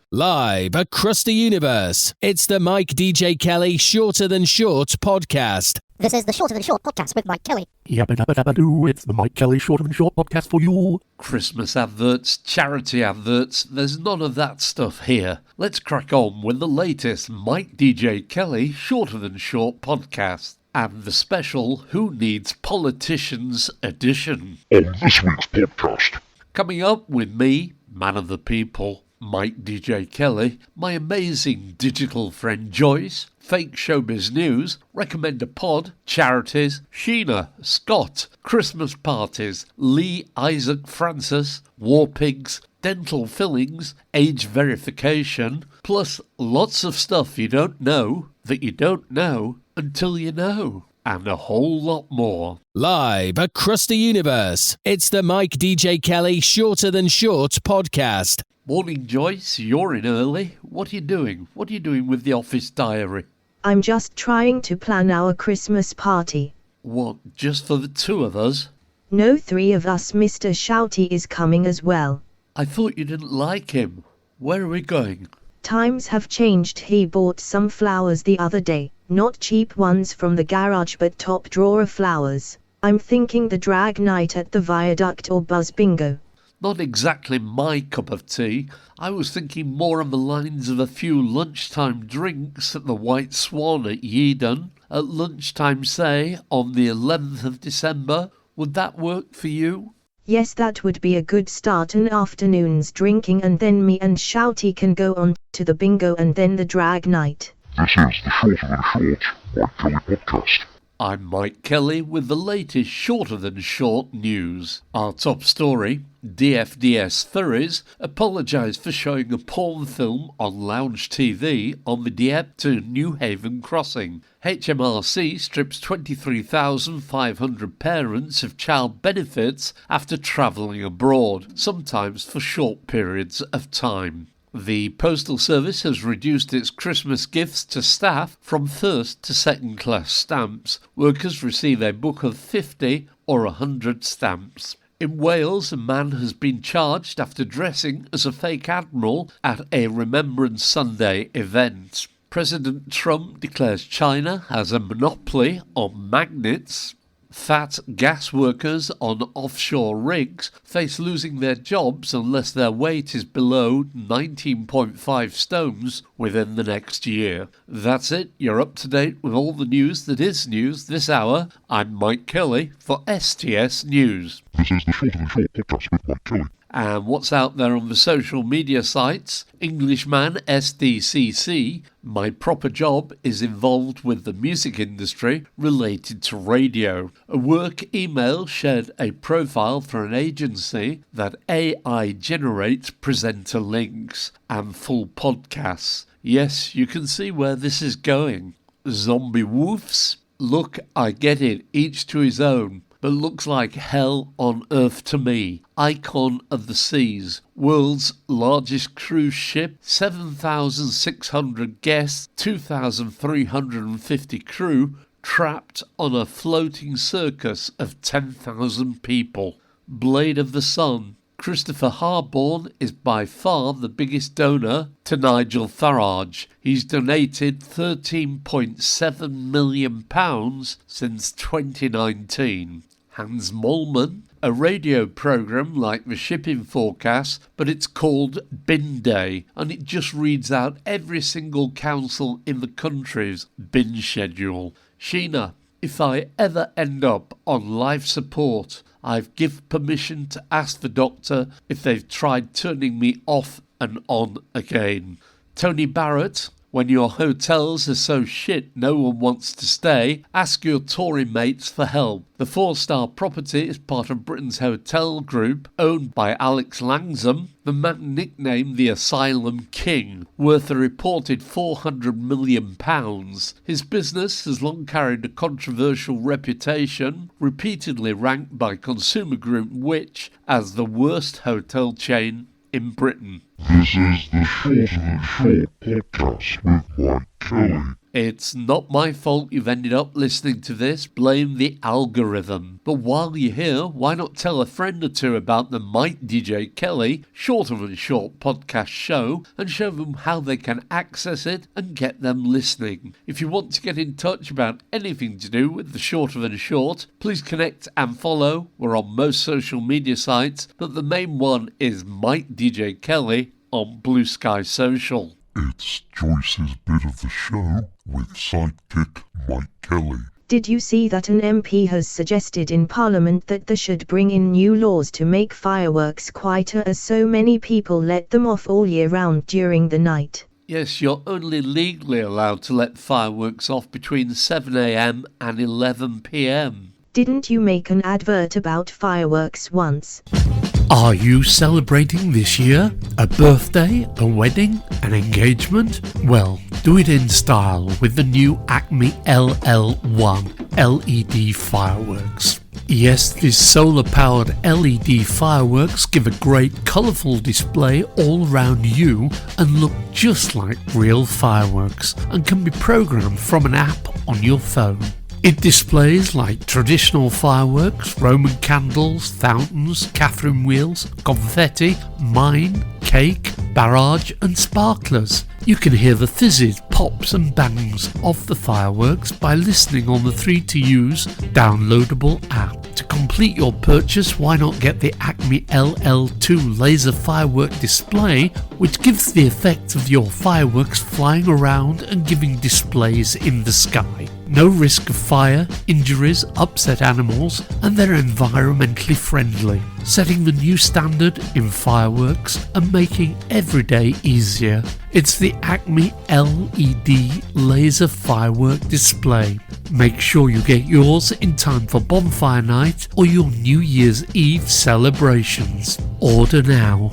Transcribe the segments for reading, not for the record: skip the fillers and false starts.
Live across the universe, it's the Mike DJ Kelly Shorter Than Short podcast. This is the Shorter Than Short podcast with Mike Kelly. Yabba-dabba-dabba-doo, it's the Mike Kelly Shorter Than Short podcast for you. Christmas adverts, charity adverts, there's none of that stuff here. Let's crack on with the latest Mike DJ Kelly Shorter Than Short podcast and the special Who Needs Politicians edition. On this week's podcast. Coming up with me, man of the people, Mike DJ Kelly, my amazing digital friend Joyce, fake showbiz news, recommend a pod, charities, Sheena, Scott, Christmas parties, Leigh Izaak Francis, war pigs, dental fillings, age verification, plus lots of stuff you don't know that you don't know until you know, and a whole lot more. Live across the universe, it's the Mike DJ Kelly Shorter Than Short podcast. Morning, Joyce. You're in early. What are you doing? What are you doing with the office diary? I'm just trying to plan our Christmas party. What, just for the two of us? No, three of us. Mr. Shouty is coming as well. I thought you didn't like him. Where are we going? Times have changed. He bought some flowers the other day. Not cheap ones from the garage, but top drawer flowers. I'm thinking the drag night at the Viaduct or Buzz Bingo. Not exactly my cup of tea. I was thinking more on the lines of a few lunchtime drinks at the White Swan at Yeadon. At lunchtime, say, on the 11th of December. Would that work for you? Yes, that would be a good start. An afternoon's drinking, and then me and Shouty can go on to the bingo and then the drag night. This is the Shorter Than Short Mike Kelly podcast. I'm Mike Kelly with the latest Shorter Than Short news. Our top story, DFDS Furries apologise for showing a porn film on Lounge TV on the Dieppe to New Haven crossing. HMRC strips 23,500 parents of child benefits after travelling abroad, sometimes for short periods of time. The Postal Service has reduced its Christmas gifts to staff from first to second class stamps. Workers receive a book of 50 or 100 stamps. In Wales, a man has been charged after dressing as a fake admiral at a Remembrance Sunday event. President Trump declares China has a monopoly on magnets. Fat gas workers on offshore rigs face losing their jobs unless their weight is below 19.5 stones within the next year. That's it. You're up to date with all the news that is news this hour. I'm Mike Kelly for STS News. This is the Shorter Than Short podcast with Mike Kelly. And what's out there on the social media sites? Englishman SDCC, my proper job is involved with the music industry related to radio. A work email shared a profile for an agency that AI generates presenter links and full podcasts. Yes, you can see where this is going. Zombie woofs? Look, I get it, each to his own. But looks like hell on earth to me. Icon of the seas, world's largest cruise ship, 7,600 guests, 2,350 crew, trapped on a floating circus of 10,000 people. Blade of the Sun, Christopher Harborne is by far the biggest donor to Nigel Farage. He's donated £13.7 million since 2019. Hans Mollman, a radio programme like the shipping forecast, but it's called Bin Day, and it just reads out every single council in the country's bin schedule. Sheena, if I ever end up on life support, I've given permission to ask the doctor if they've tried turning me off and on again. Tony Barrett, when your hotels are so shit no one wants to stay, ask your Tory mates for help. The 4-star property is part of Britain's hotel group, owned by Alex Langsom, the man nicknamed the Asylum King, worth a reported £400 million. His business has long carried a controversial reputation, repeatedly ranked by consumer group Which as the worst hotel chain in Britain. This is the Shorter Than Short podcast with Mike Kelly. It's not my fault you've ended up listening to this. Blame the algorithm. But while you're here, why not tell a friend or two about the Mike DJ Kelly Shorter Than Short podcast show and show them how they can access it and get them listening. If you want to get in touch about anything to do with the Shorter Than Short, please connect and follow. We're on most social media sites, but the main one is Mike DJ Kelly on Blue Sky Social. It's Joyce's bit of the show with sidekick Mike Kelly. Did you see that an MP has suggested in Parliament that they should bring in new laws to make fireworks quieter, as so many people let them off all year round during the night? Yes, you're only legally allowed to let fireworks off between 7 a.m. and 11 p.m. Didn't you make an advert about fireworks once? Are you celebrating this year? A birthday, a wedding, an engagement? Well, do it in style with the new Acme LL1 LED fireworks. Yes, these solar-powered LED fireworks give a great colourful display all around you and look just like real fireworks and can be programmed from an app on your phone. It displays like traditional fireworks, Roman candles, fountains, Catherine wheels, confetti, mine, cake, barrage and sparklers. You can hear the fizzes, pops and bangs of the fireworks by listening on the 3-to-use downloadable app. To complete your purchase, why not get the Acme LL2 laser firework display, which gives the effect of your fireworks flying around and giving displays in the sky. No risk of fire, injuries, upset animals, and they're environmentally friendly, setting the new standard in fireworks and making every day easier. It's the Acme LED laser firework display. Make sure you get yours in time for bonfire night or your New Year's Eve celebrations. Order now.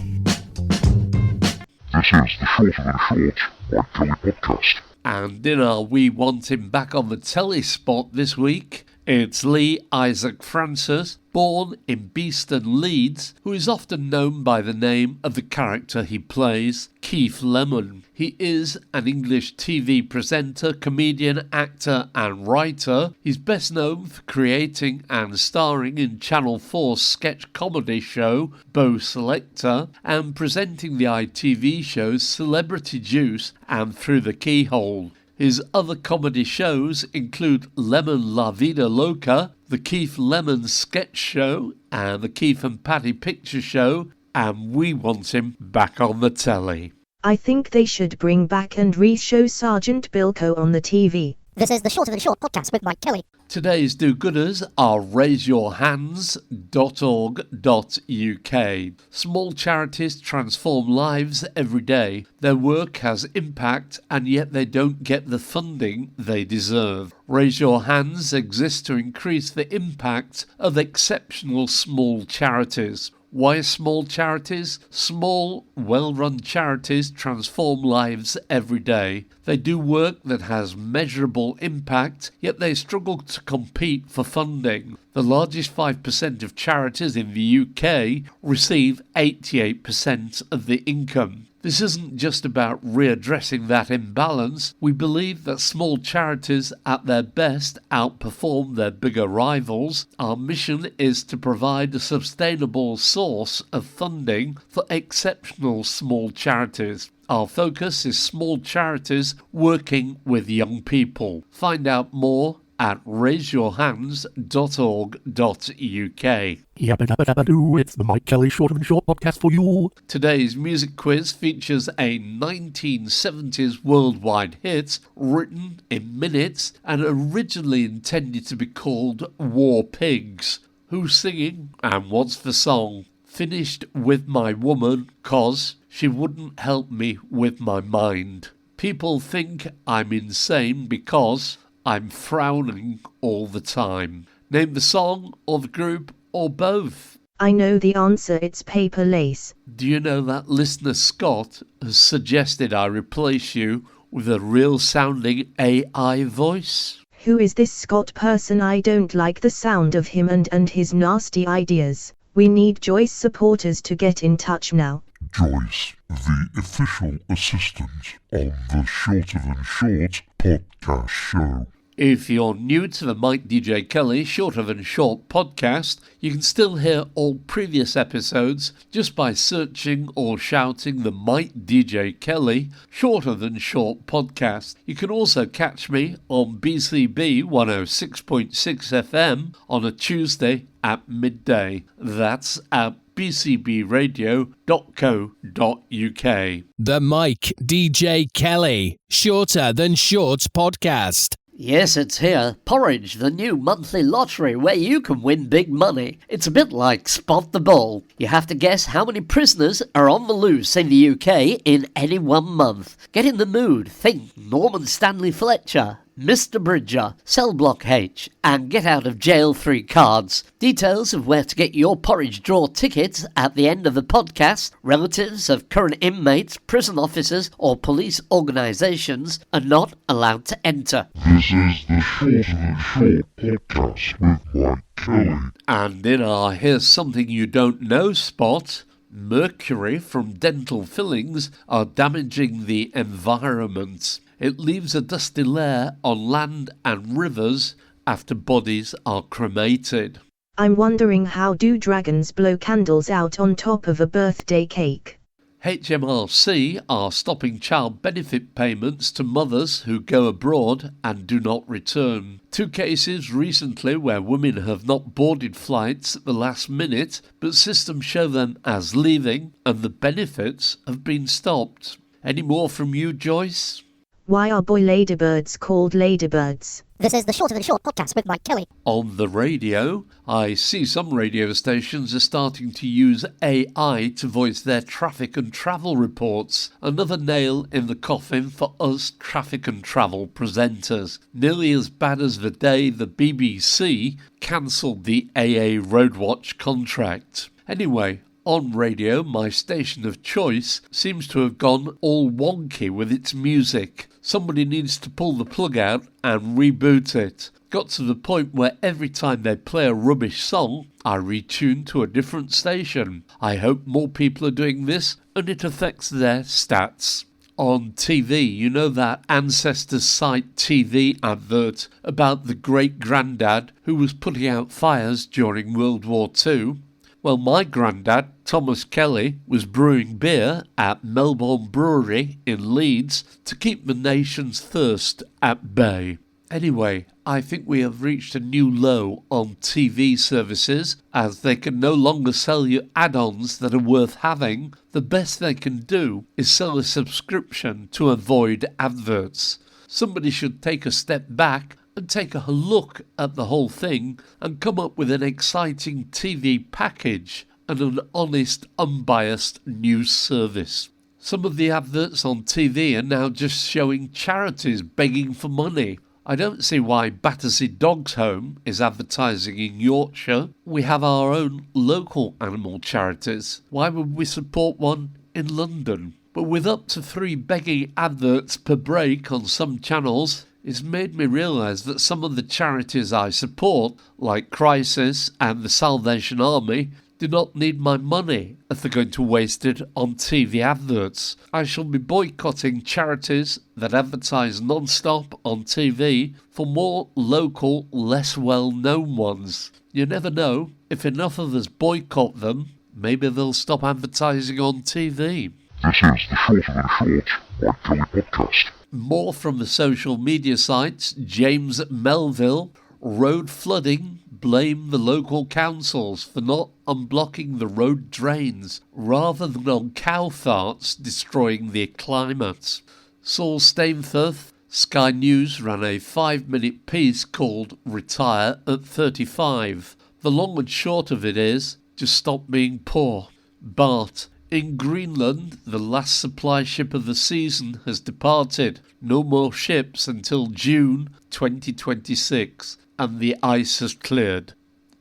This is the Shorter Than Short Mike Kelly podcast. And in our We Want Him Back on the Telly spot this week, it's Leigh Izaak Francis, born in Beeston, Leeds, who is often known by the name of the character he plays, Keith Lemon. He is an English TV presenter, comedian, actor and writer. He's best known for creating and starring in Channel 4's sketch comedy show Bo Selector and presenting the ITV shows Celebrity Juice and Through the Keyhole. His other comedy shows include Lemon La Vida Loca, The Keith Lemon Sketch Show, and The Keith and Patty Picture Show, and We Want Him Back on the Telly. I think they should bring back and re-show Sergeant Bilko on the TV. This is the Shorter Than Short podcast with Mike Kelly. Today's do-gooders are raiseyourhands.org.uk. Small charities transform lives every day. Their work has impact and yet they don't get the funding they deserve. Raise Your Hands exists to increase the impact of exceptional small charities. Why small charities? Small, well-run charities transform lives every day. They do work that has measurable impact, yet they struggle to compete for funding. The largest 5% of charities in the UK receive 88% of the income. This isn't just about readdressing that imbalance. We believe that small charities at their best outperform their bigger rivals. Our mission is to provide a sustainable source of funding for exceptional small charities. Our focus is small charities working with young people. Find out more at raiseyourhands.org.uk. Yabba-dabba-dabba-doo, it's the Mike Kelly Shorter Than Short podcast for you. Today's music quiz features a 1970s worldwide hit written in minutes and originally intended to be called War Pigs. Who's singing and what's the song? Finished with my woman 'cause she wouldn't help me with my mind. People think I'm insane because I'm frowning all the time. Name the song or the group or both. I know the answer, it's Paper Lace. Do you know that listener Scott has suggested I replace you with a real sounding AI voice? Who is this Scott person? I don't like the sound of him and his nasty ideas. We need Joyce supporters to get in touch now. Joyce, the official assistant on the Shorter Than Short podcast show. If you're new to the Mike DJ Kelly Shorter Than Short podcast, you can still hear all previous episodes just by searching or shouting the Mike DJ Kelly Shorter Than Short podcast. You can also catch me on BCB 106.6 FM on a Tuesday at midday. That's at bcbradio.co.uk. The Mike DJ Kelly Shorter Than Short podcast. Yes, it's here. Porridge, the new monthly lottery where you can win big money. It's a bit like Spot the Ball. You have to guess how many prisoners are on the loose in the UK in any 1 month. Get in the mood. Think Norman Stanley Fletcher, Mr. Bridger, Cell Block H, and Get Out of Jail 3 cards. Details of where to get your porridge draw tickets at the end of the podcast. Relatives of current inmates, prison officers, or police organisations are not allowed to enter. This is the Shorter Than Short podcast with Mike Kelly. And in our Here's Something You Don't Know spot, mercury from dental fillings are damaging the environment. It leaves a dusty layer on land and rivers after bodies are cremated. I'm wondering, how do dragons blow candles out on top of a birthday cake? HMRC are stopping child benefit payments to mothers who go abroad and do not return. 2 cases recently where women have not boarded flights at the last minute, but systems show them as leaving and the benefits have been stopped. Any more from you, Joyce? Why are boy ladybirds called ladybirds? This is the Shorter Than Short podcast with Mike Kelly. On the radio, I see some radio stations are starting to use AI to voice their traffic and travel reports. Another nail in the coffin for us traffic and travel presenters. Nearly as bad as the day the BBC cancelled the AA Roadwatch contract. Anyway, on radio, my station of choice seems to have gone all wonky with its music. Somebody needs to pull the plug out and reboot it. Got to the point where every time they play a rubbish song, I retune to a different station. I hope more people are doing this and it affects their stats. On TV, you know that Ancestors Site TV advert about the great-granddad who was putting out fires during World War II? Well, my granddad, Thomas Kelly, was brewing beer at Melbourne Brewery in Leeds to keep the nation's thirst at bay. Anyway, I think we have reached a new low on TV services, as they can no longer sell you add-ons that are worth having. The best they can do is sell a subscription to avoid adverts. Somebody should take a step back and take a look at the whole thing and come up with an exciting TV package and an honest, unbiased news service. Some of the adverts on TV are now just showing charities begging for money. I don't see why Battersea Dogs Home is advertising in Yorkshire. We have our own local animal charities. Why would we support one in London? But with up to 3 begging adverts per break on some channels, it's made me realise that some of the charities I support, like Crisis and the Salvation Army, do not need my money if they're going to waste it on TV adverts. I shall be boycotting charities that advertise non-stop on TV for more local, less well-known ones. You never know, if enough of us boycott them, maybe they'll stop advertising on TV. This is the Shorter Than Short Mike Kelly podcast. More from the social media sites. James Melville, road flooding, blame the local councils for not unblocking the road drains rather than on cow farts destroying the climate. Saul Stainforth, Sky News ran a 5-minute piece called Retire at 35. The long and short of it is, just stop being poor. Bart, in Greenland, the last supply ship of the season has departed. No more ships until June 2026, and the ice has cleared.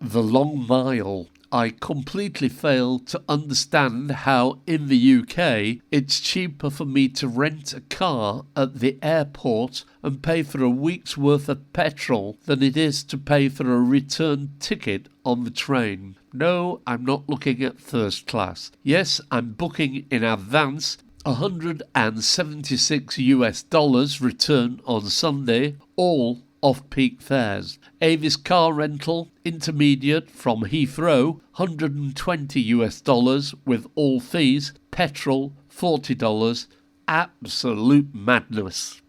The Long Mile. I completely fail to understand how in the UK it's cheaper for me to rent a car at the airport and pay for a week's worth of petrol than it is to pay for a return ticket on the train. No, I'm not looking at first class. Yes, I'm booking in advance $176 return on Sunday, all off-peak fares. Avis car rental, intermediate from Heathrow, $120 with all fees, petrol, $40. Absolute madness.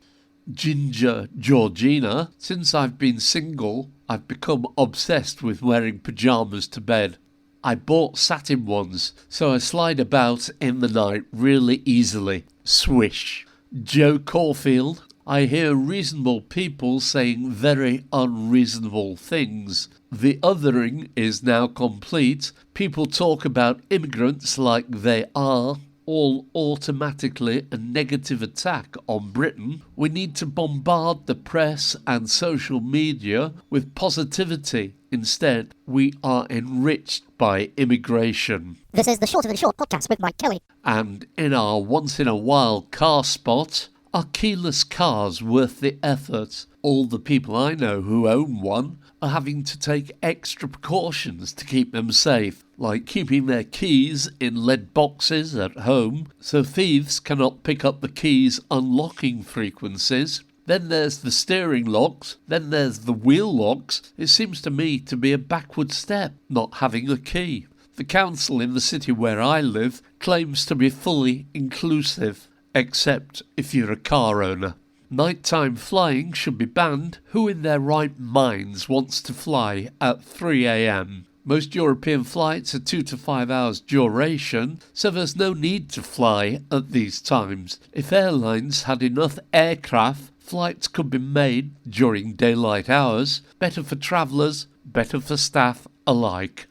Ginger Georgina, since I've been single, I've become obsessed with wearing pyjamas to bed. I bought satin ones, so I slide about in the night really easily. Swish. Joe Caulfield, I hear reasonable people saying very unreasonable things. The othering is now complete. People talk about immigrants like they are all automatically a negative attack on Britain. We need to bombard the press and social media with positivity. Instead, we are enriched by immigration. This is the Shorter Than Short podcast with Mike Kelly. And in our once-in-a-while car spot, are keyless cars worth the effort? All the people I know who own one are having to take extra precautions to keep them safe, like keeping their keys in lead boxes at home so thieves cannot pick up the keys' unlocking frequencies. Then there's the steering locks, then there's the wheel locks. It seems to me to be a backward step, not having a key. The council in the city where I live claims to be fully inclusive, except if you're a car owner. Nighttime flying should be banned. Who in their right minds wants to fly at 3 a.m? Most European flights are 2 to 5 hours duration, so there's no need to fly at these times. If airlines had enough aircraft, flights could be made during daylight hours. Better for travellers, better for staff alike.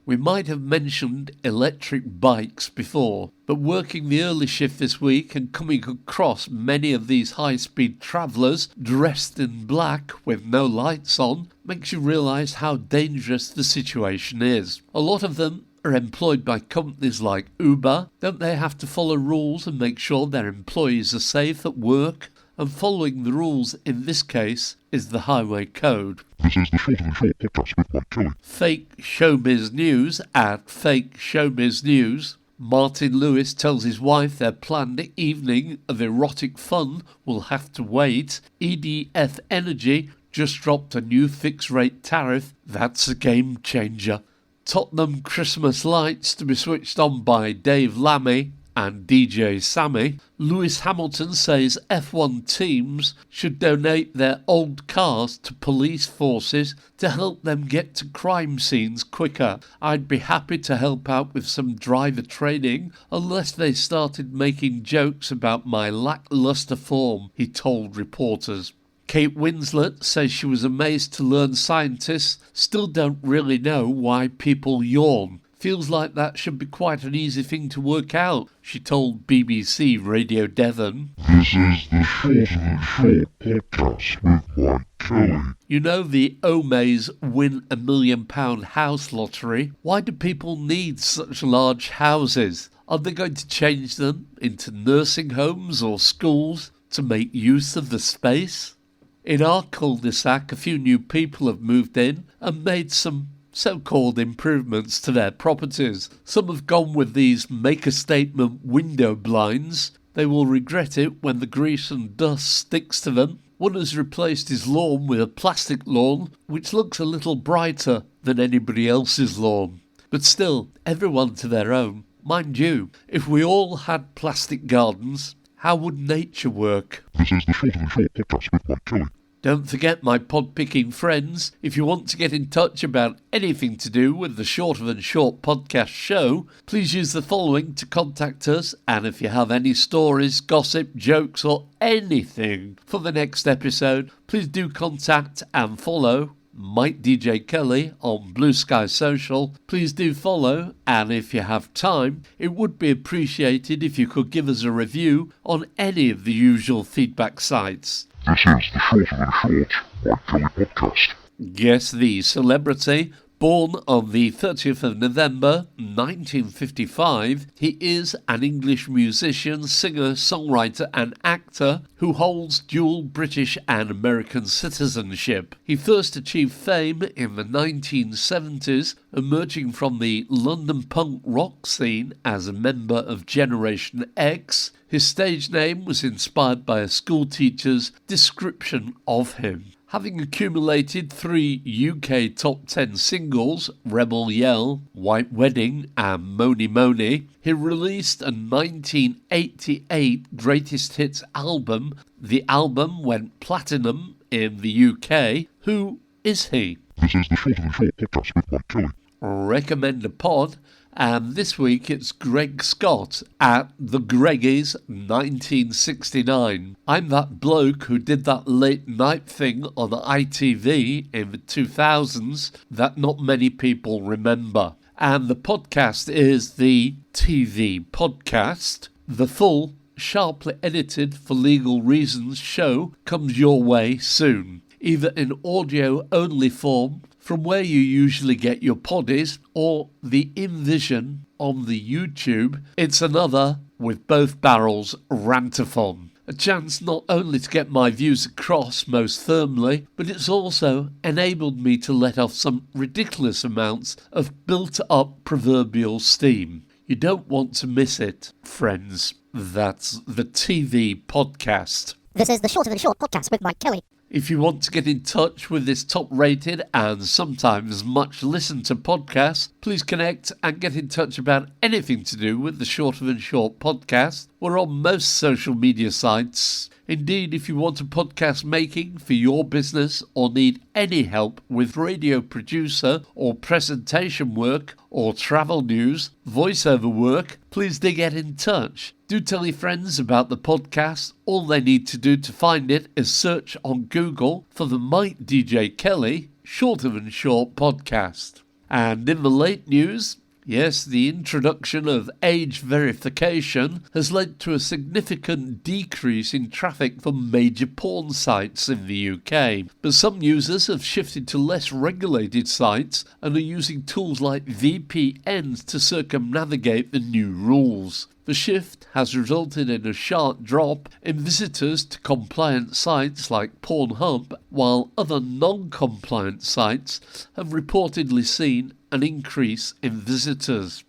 We might have mentioned electric bikes before, but working the early shift this week and coming across many of these high-speed travellers dressed in black with no lights on makes you realise how dangerous the situation is. A lot of them are employed by companies like Uber. Don't they have to follow rules and make sure their employees are safe at work? And following the rules in this case is the highway code. This is the Shorter Than Short podcast with Mike Kelly. Fake Showbiz News at Fake Showbiz News. Martin Lewis tells his wife their planned evening of erotic fun will have to wait. EDF Energy just dropped a new fixed-rate tariff. That's a game changer. Tottenham Christmas lights to be switched on by Dave Lammy and DJ Sammy. Lewis Hamilton says F1 teams should donate their old cars to police forces to help them get to crime scenes quicker. I'd be happy to help out with some driver training unless they started making jokes about my lackluster form, he told reporters. Kate Winslet says she was amazed to learn scientists still don't really know why people yawn. Feels like that should be quite an easy thing to work out, she told BBC Radio Devon. This is the Shorter Than Short podcast with Mike Kelly. You know the Omays win £1 million house lottery? Why do people need such large houses? Are they going to change them into nursing homes or schools to make use of the space? In our cul-de-sac, a few new people have moved in and made some so-called improvements to their properties. Some have gone with these make-a-statement window blinds. They will regret it when the grease and dust sticks to them. One has replaced his lawn with a plastic lawn, which looks a little brighter than anybody else's lawn. But still, everyone to their own. Mind you, if we all had plastic gardens, how would nature work? This is the Shorter Than Short podcast with Mike Kelly. Don't forget, my pod-picking friends, if you want to get in touch about anything to do with the Shorter Than Short podcast show, please use the following to contact us, and if you have any stories, gossip, jokes or anything for the next episode, please do contact and follow Mike DJ Kelly on Blue Sky Social. Please do follow, and if you have time, it would be appreciated if you could give us a review on any of the usual feedback sites. This is the Shorter Than Short Mike Kelly podcast. Guess the celebrity, Born on the 30th of November 1955, he is an English musician, singer, songwriter and actor who holds dual British and American citizenship. He first achieved fame in the 1970s, emerging from the London punk rock scene as a member of Generation X. His stage name was inspired by a schoolteacher's description of him. Having accumulated 3 UK top 10 singles, Rebel Yell, White Wedding and Money Money, he released a 1988 greatest hits album. The album went platinum in the UK. Who is he? This is the Shorter Than Short podcast with Mike Kelly. Recommend a pod, and this week it's Greg Scott at The Greggies 1969. I'm that bloke who did that late night thing on ITV in the 2000s that not many people remember. And the podcast is the TV podcast. The full, sharply edited for legal reasons show comes your way soon, either in audio-only form from where you usually get your poddies, or the InVision on the YouTube. It's another, with both barrels, rantathon. A chance not only to get my views across most firmly, but it's also enabled me to let off some ridiculous amounts of built-up proverbial steam. You don't want to miss it, friends. That's the TV podcast. This is the Shorter Than Short podcast with Mike Kelly. If you want to get in touch with this top-rated and sometimes much-listened-to podcast, please connect and get in touch about anything to do with the Shorter Than Short podcast. We're on most social media sites. Indeed, if you want a podcast making for your business or need any help with radio producer or presentation work or travel news, voiceover work, please do get in touch. Do tell your friends about the podcast. All they need to do to find it is search on Google for the Mike DJ Kelly Shorter Than Short podcast. And in the late news, yes, the introduction of age verification has led to a significant decrease in traffic from major porn sites in the UK. But some users have shifted to less regulated sites and are using tools like VPNs to circumnavigate the new rules. The shift has resulted in a sharp drop in visitors to compliant sites like Pornhub, while other non-compliant sites have reportedly seen an increase in visitors.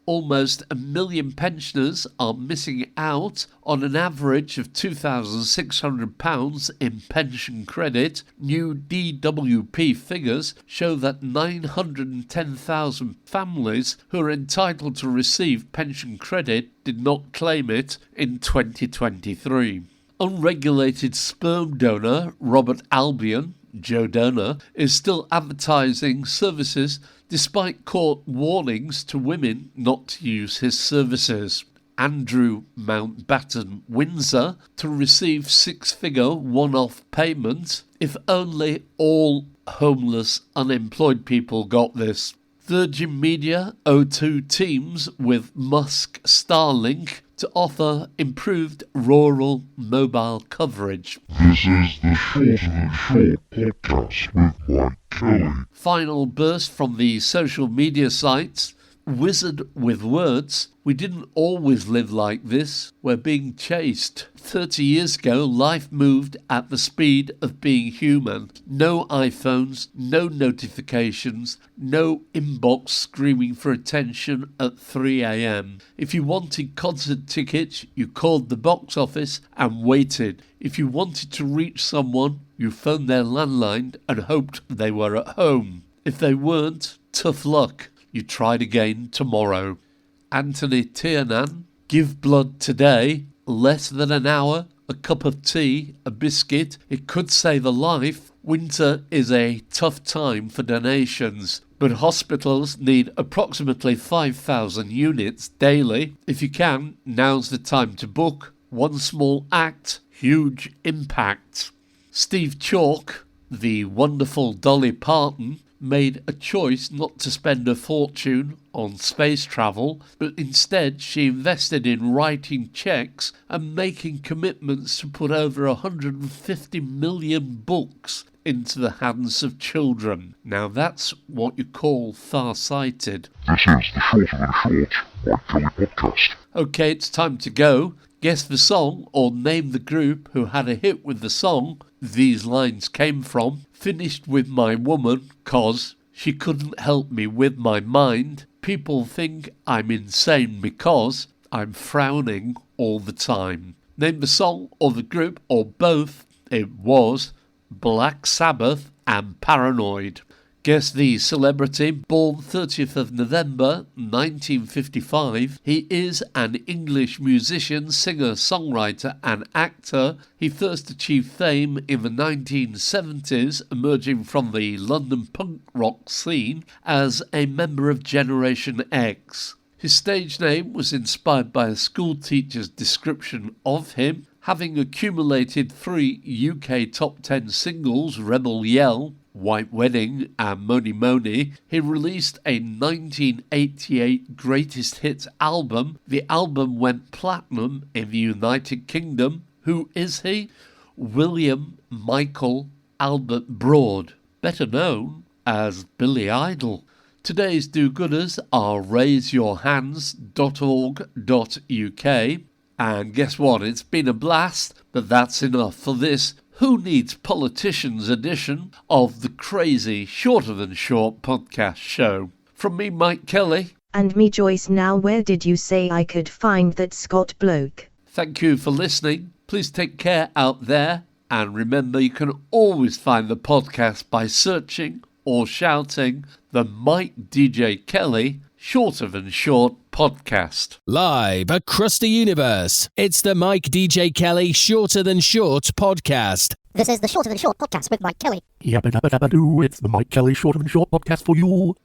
Almost 1 million pensioners are missing out on an average of £2,600 in pension credit. New DWP figures show that 910,000 families who are entitled to receive pension credit did not claim it in 2023. Unregulated sperm donor Robert Albion, Joe Donor, is still advertising services despite court warnings to women not to use his services. Andrew Mountbatten Windsor to receive 6-figure one-off payment. If only all homeless unemployed people got this. Virgin Media O2 teams with Musk Starlink to offer improved rural mobile coverage. This is the Shorter Than Short podcast with Mike Kelly. Final burst from the social media sites. Wizard with words. We didn't always live like this. We're being chased. 30 years ago, life moved at the speed of being human. No iPhones, no notifications, no inbox screaming for attention at 3 a.m. If you wanted concert tickets, you called the box office and waited. If you wanted to reach someone, you phoned their landline and hoped they were at home. If they weren't, tough luck. You tried again tomorrow. Anthony Tiernan, give blood today, less than an hour, a cup of tea, a biscuit, it could save a life. Winter is a tough time for donations, but hospitals need approximately 5,000 units daily. If you can, now's the time to book. One small act, huge impact. Steve Chalk, the wonderful Dolly Parton, made a choice not to spend a fortune on space travel, but instead she invested in writing checks and making commitments to put over 150 million books into the hands of children. Now that's what you call far-sighted. This is the Shorter Than Short Mike Kelly podcast. Okay, it's time to go. Guess the song or name the group who had a hit with the song these lines came from. Finished with my woman 'cause she couldn't help me with my mind. People think I'm insane because I'm frowning all the time. Name the song or the group or both. It was Black Sabbath and Paranoid. Guess the celebrity, born 30th of November 1955. He is an English musician, singer, songwriter and actor. He first achieved fame in the 1970s, emerging from the London punk rock scene as a member of Generation X. His stage name was inspired by a school teacher's description of him. Having accumulated 3 UK top 10 singles, Rebel Yell, White Wedding and Money Money, he released a 1988 greatest hits album. The album went platinum in the United Kingdom. Who is he? William Michael Albert Broad, better known as Billy Idol. Today's do-gooders are raiseyourhands.org.uk. And guess what? It's been a blast, but that's enough for this Who Needs Politicians edition of the crazy Shorter Than Short podcast show. From me, Mike Kelly. And me, Joyce. Now where did you say I could find that Scott bloke? Thank you for listening. Please take care out there. And remember, you can always find the podcast by searching or shouting the Mike DJ Kelly Shorter Than Short podcast. Live across the universe, it's the Mike DJ Kelly Shorter Than Short podcast. This is the Shorter Than Short podcast with Mike Kelly. Yabba dabba dabba doo, it's the Mike Kelly Shorter Than Short podcast for you.